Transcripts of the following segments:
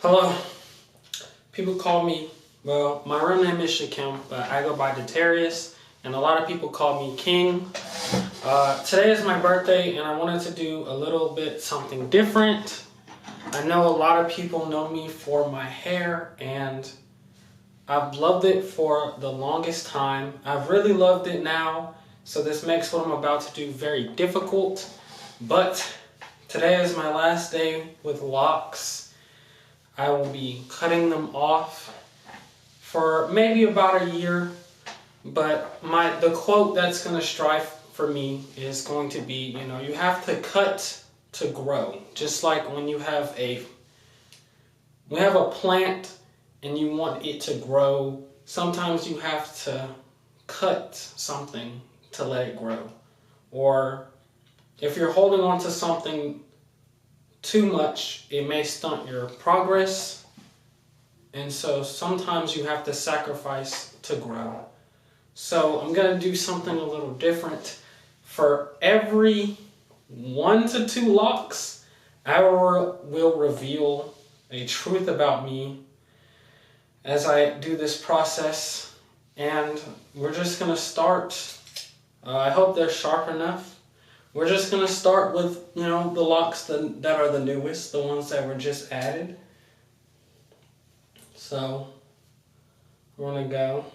Hello. People call me, well, my real name is Shakim, but I go by Detarius, and a lot of people call me King. Today is my birthday, and I wanted to do a little bit something different. I know a lot of people know me for my hair, and I've loved it for the longest time. I've really loved it now, so this makes what I'm about to do very difficult. But today is my last day with locks. I will be cutting them off for maybe about a year, but the quote that's going to strive for me is going to be, you have to cut to grow. Just like when we have a plant and you want it to grow, sometimes you have to cut something to let it grow. Or if you're holding on to something too much, it may stunt your progress, and so sometimes you have to sacrifice to grow. So I'm going to do something a little different. For every 1 to 2 locks, I will reveal a truth about me as I do this process, and we're just going to start. I hope they're sharp enough. We're just going to start with, the locks that are the newest, the ones that were just added. So, we're going to go.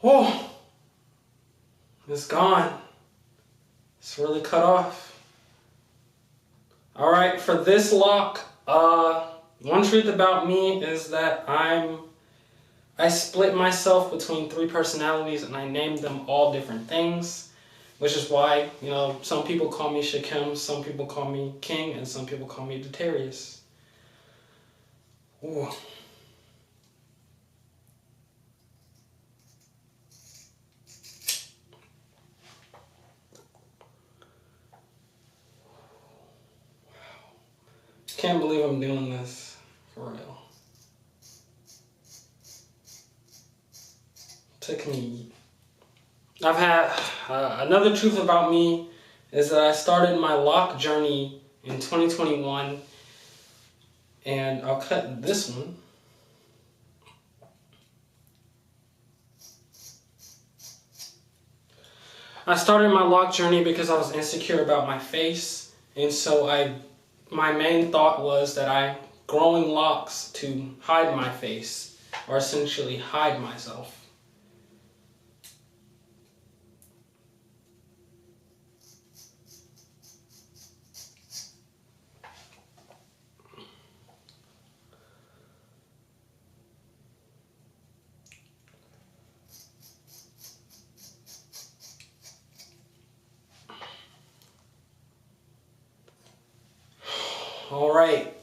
Oh, it's gone. It's really cut off. All right, for this lock, one truth about me is that I split myself between 3 personalities, and I named them all different things, which is why, some people call me Shakim, some people call me King, and some people call me Detarius. Ooh. Can't believe I'm doing this, for real. Took me. I've had another truth about me is that I started my lock journey in 2021, and I'll cut this one. I started my lock journey because I was insecure about my face, and so my main thought was that I'm growing locks to hide my face, or essentially hide myself. All right.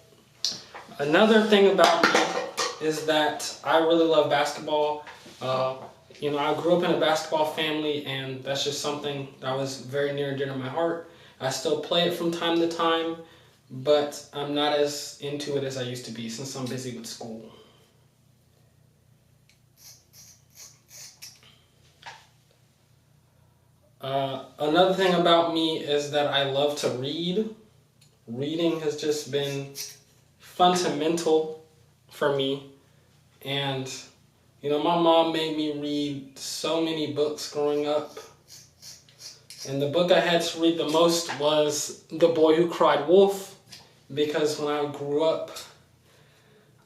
Another thing about me is that I really love basketball. I grew up in a basketball family, and that's just something that was very near and dear to my heart. I still play it from time to time, but I'm not as into it as I used to be since I'm busy with school. Another thing about me is that I love to read. Reading has just been fundamental for me, and my mom made me read so many books growing up, and the book I had to read the most was The Boy Who Cried Wolf, because when I grew up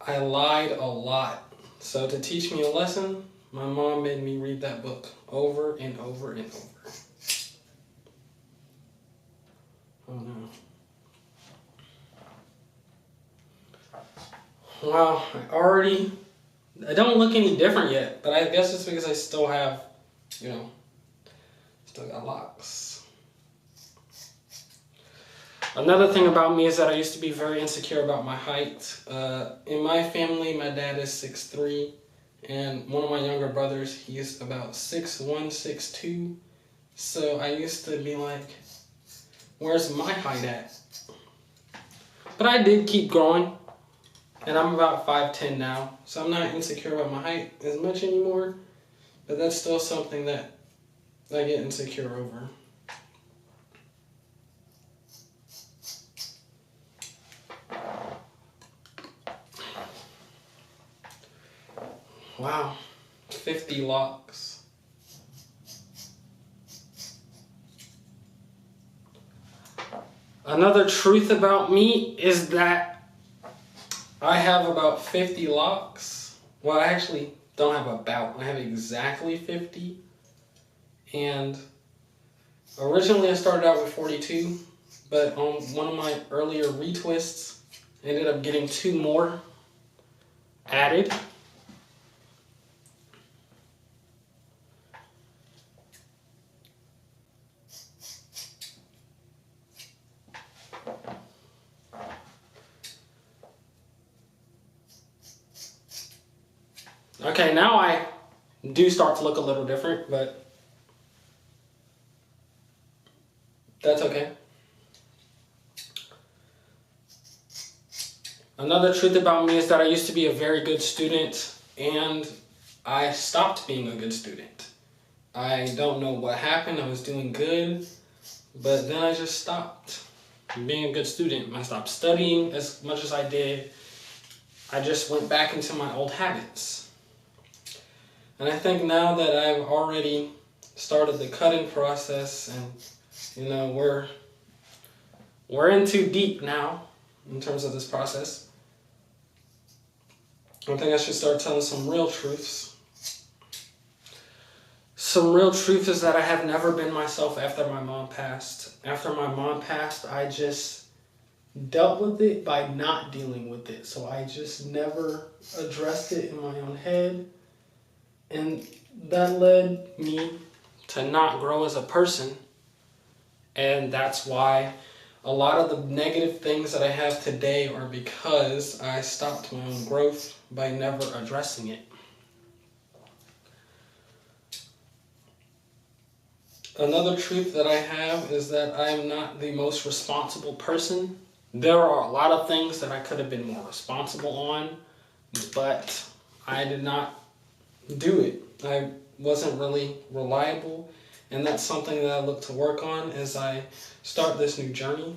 I lied a lot. So to teach me a lesson, my mom made me read that book over and over and over. Oh no. Wow, I don't look any different yet, but I guess it's because I still have, still got locks. Another thing about me is that I used to be very insecure about my height. In my family, my dad is 6'3", and one of my younger brothers, he's about 6'1", 6'2". So I used to be like, where's my height at? But I did keep growing. And I'm about 5'10" now, so I'm not insecure about my height as much anymore. But that's still something that I get insecure over. Wow, 50 locks. Another truth about me is that I have about 50 locks. Well, I actually don't have about, I have exactly 50. And originally I started out with 42, but on one of my earlier retwists, I ended up getting 2 more added. Okay, now I do start to look a little different, but that's okay. Another truth about me is that I used to be a very good student, and I stopped being a good student. I don't know what happened. I was doing good, but then I just stopped being a good student. I stopped studying as much as I did. I just went back into my old habits. And I think now that I've already started the cutting process, and we're in too deep now in terms of this process, I think I should start telling some real truths. Some real truth is that I have never been myself after my mom passed. After my mom passed, I just dealt with it by not dealing with it. So I just never addressed it in my own head. And that led me to not grow as a person. And that's why a lot of the negative things that I have today are because I stopped my own growth by never addressing it. Another truth that I have is that I am not the most responsible person. There are a lot of things that I could have been more responsible on, but I did not do it. I wasn't really reliable, and that's something that I look to work on as I start this new journey.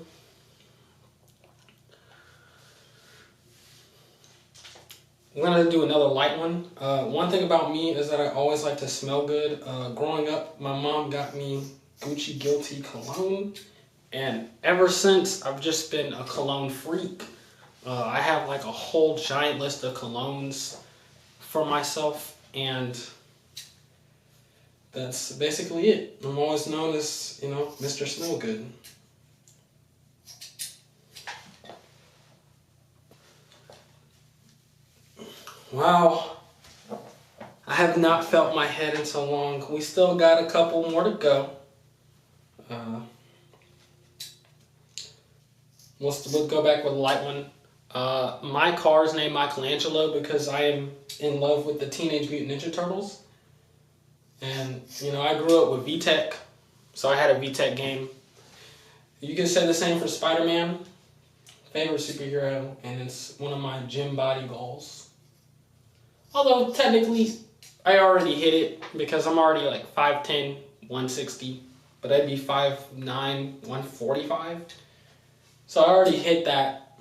I'm gonna do another light one. One thing about me is that I always like to smell good. Growing up, my mom got me Gucci Guilty cologne, and ever since I've just been a cologne freak. I have like a whole giant list of colognes for myself, and that's basically it. I'm always known as, Mr. Smellgood. Wow, I have not felt my head in so long. We still got a couple more to go. We'll go back with a light one. My car is named Michelangelo because I am in love with the Teenage Mutant Ninja Turtles. And, I grew up with VTech, so I had a VTech game. You can say the same for Spider-Man, favorite superhero, and it's one of my gym body goals. Although, technically, I already hit it because I'm already like 5'10", 160, but I'd be 5'9", 145. So I already hit that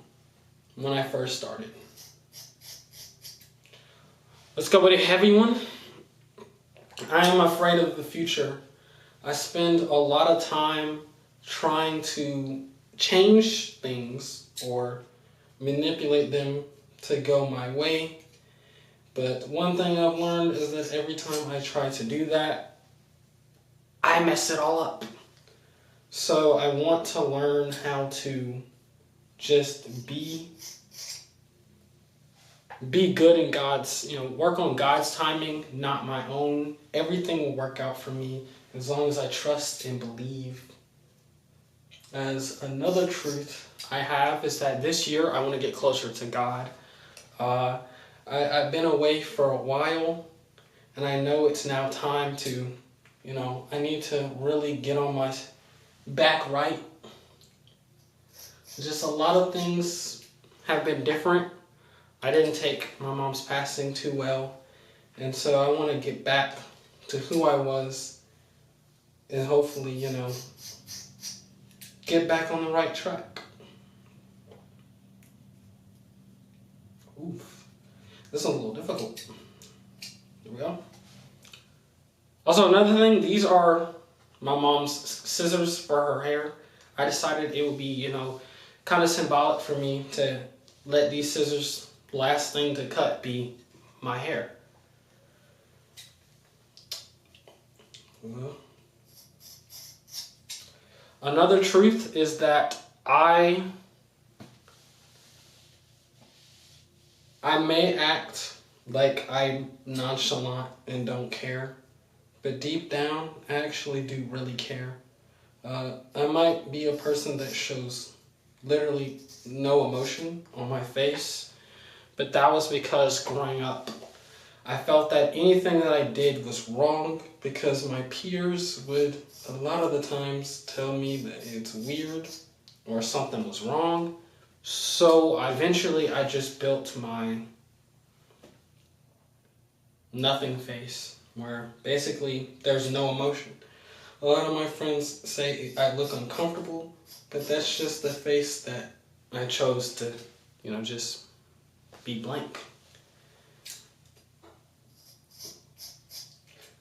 when I first started. Let's go with a heavy one. I am afraid of the future. I spend a lot of time trying to change things or manipulate them to go my way. But one thing I've learned is that every time I try to do that, I mess it all up. So I want to learn how to just be good in God's, work on God's timing, not my own. Everything will work out for me as long as I trust and believe. As another truth I have is that this year I want to get closer to God. I've been away for a while, and I know it's now time to, I need to really get on my back right. Just a lot of things have been different. I didn't take my mom's passing too well, and so I want to get back to who I was and hopefully, get back on the right track. Oof. This one's a little difficult. Here we go. Also, another thing, these are my mom's scissors for her hair. I decided it would be, kind of symbolic for me to let these scissors, last thing to cut, be my hair. Well, another truth is that I may act like I'm nonchalant and don't care, but deep down, I actually do really care. I might be a person that shows literally no emotion on my face, but that was because growing up, I felt that anything that I did was wrong because my peers would a lot of the times tell me that it's weird or something was wrong. So eventually I just built my nothing face, where basically there's no emotion. A lot of my friends say I look uncomfortable, but that's just the face that I chose to, just be blank.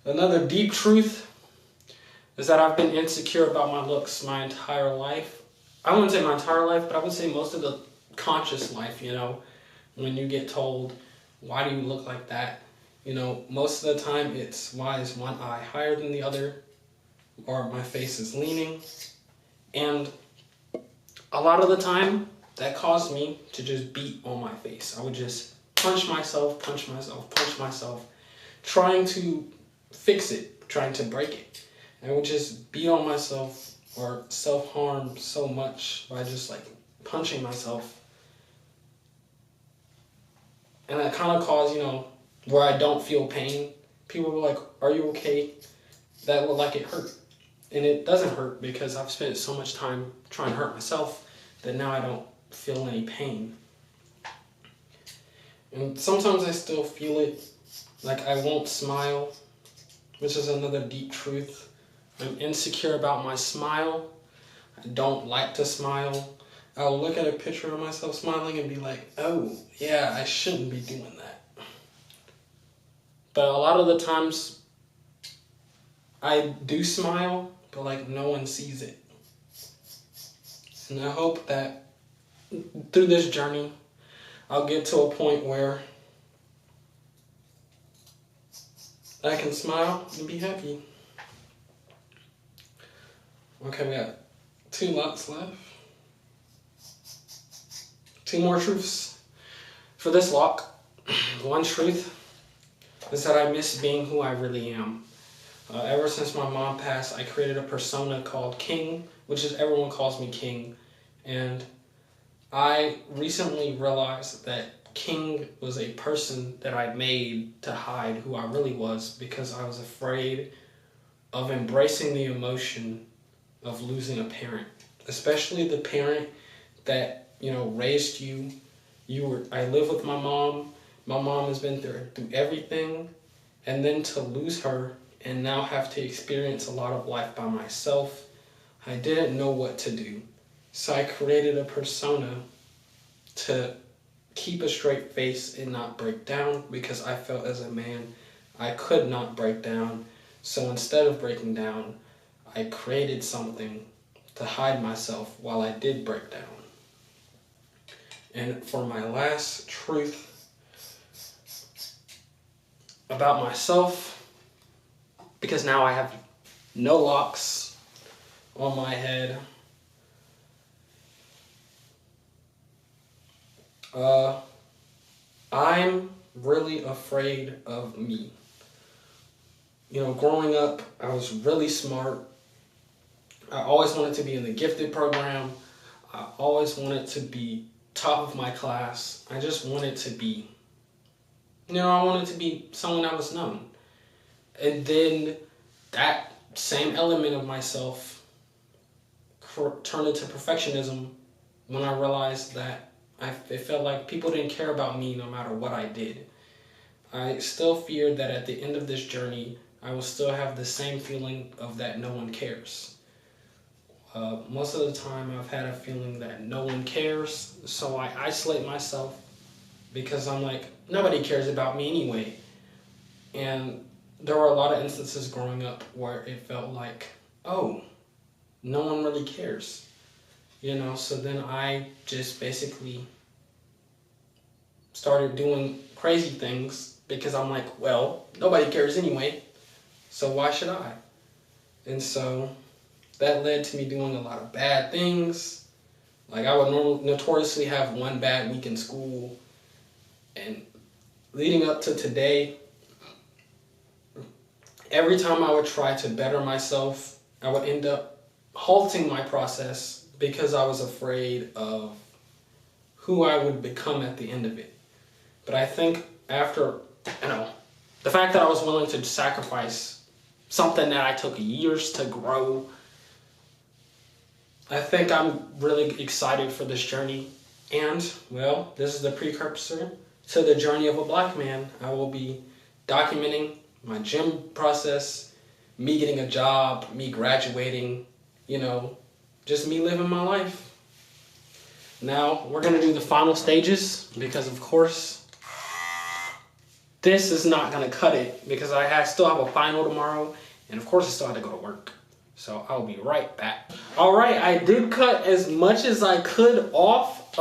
Another deep truth is that I've been insecure about my looks my entire life. I wouldn't say my entire life, but I would say most of the conscious life, when you get told, why do you look like that? Most of the time it's, why is one eye higher than the other? Or my face is leaning. And a lot of the time, that caused me to just beat on my face. I would just punch myself, trying to fix it, trying to break it. And I would just beat on myself or self-harm so much by just punching myself. And that kind of caused, where I don't feel pain. People were like, are you okay? That looked like it hurt. And it doesn't hurt because I've spent so much time trying to hurt myself that now I don't feel any pain. And sometimes I still feel it, like I won't smile, which is another deep truth. I'm insecure about my smile. I don't like to smile. I'll look at a picture of myself smiling and be like, oh, yeah, I shouldn't be doing that. But a lot of the times, I do smile, but no one sees it. And I hope that through this journey, I'll get to a point where I can smile and be happy. Okay, we got 2 lots left. 2 more truths for this lock. One truth is that I miss being who I really am. Ever since my mom passed, I created a persona called King, which is everyone calls me King. And I recently realized that King was a person that I made to hide who I really was because I was afraid of embracing the emotion of losing a parent, especially the parent that, raised you. I live with my mom. My mom has been through everything, and then to lose her and now have to experience a lot of life by myself, I didn't know what to do. So I created a persona to keep a straight face and not break down because I felt as a man I could not break down. So instead of breaking down, I created something to hide myself while I did break down. And for my last truth about myself, because now I have no locks on my head, I'm really afraid of me. Growing up, I was really smart. I always wanted to be in the gifted program. I always wanted to be top of my class. I just wanted to be, I wanted to be someone that was known. And then that same element of myself turned into perfectionism when I realized that it felt like people didn't care about me no matter what I did. I still feared that at the end of this journey, I will still have the same feeling of that no one cares. Most of the time I've had a feeling that no one cares, so I isolate myself because I'm like, nobody cares about me anyway. And there were a lot of instances growing up where it felt like, oh, no one really cares. So then I just basically started doing crazy things because I'm like, well, nobody cares anyway, so why should I? And so that led to me doing a lot of bad things. Like I would notoriously have one bad week in school, and leading up to today, every time I would try to better myself, I would end up halting my process because I was afraid of who I would become at the end of it. But I think after, the fact that I was willing to sacrifice something that I took years to grow, I think I'm really excited for this journey. And, well, this is the precursor to the journey of a black man. I will be documenting my gym process, me getting a job, me graduating, just me living my life. Now, we're going to do the final stages because, of course, this is not going to cut it because I still have a final tomorrow, and of course I still have to go to work. So I'll be right back. All right, I did cut as much as I could off.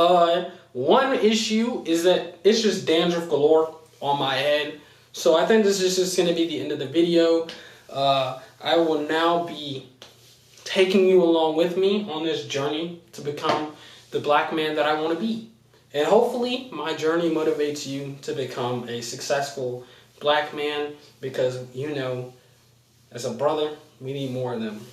One issue is that it's just dandruff galore on my head. So I think this is just going to be the end of the video. I will now be taking you along with me on this journey to become the black man that I want to be. And hopefully my journey motivates you to become a successful black man because, as a brother, we need more of them.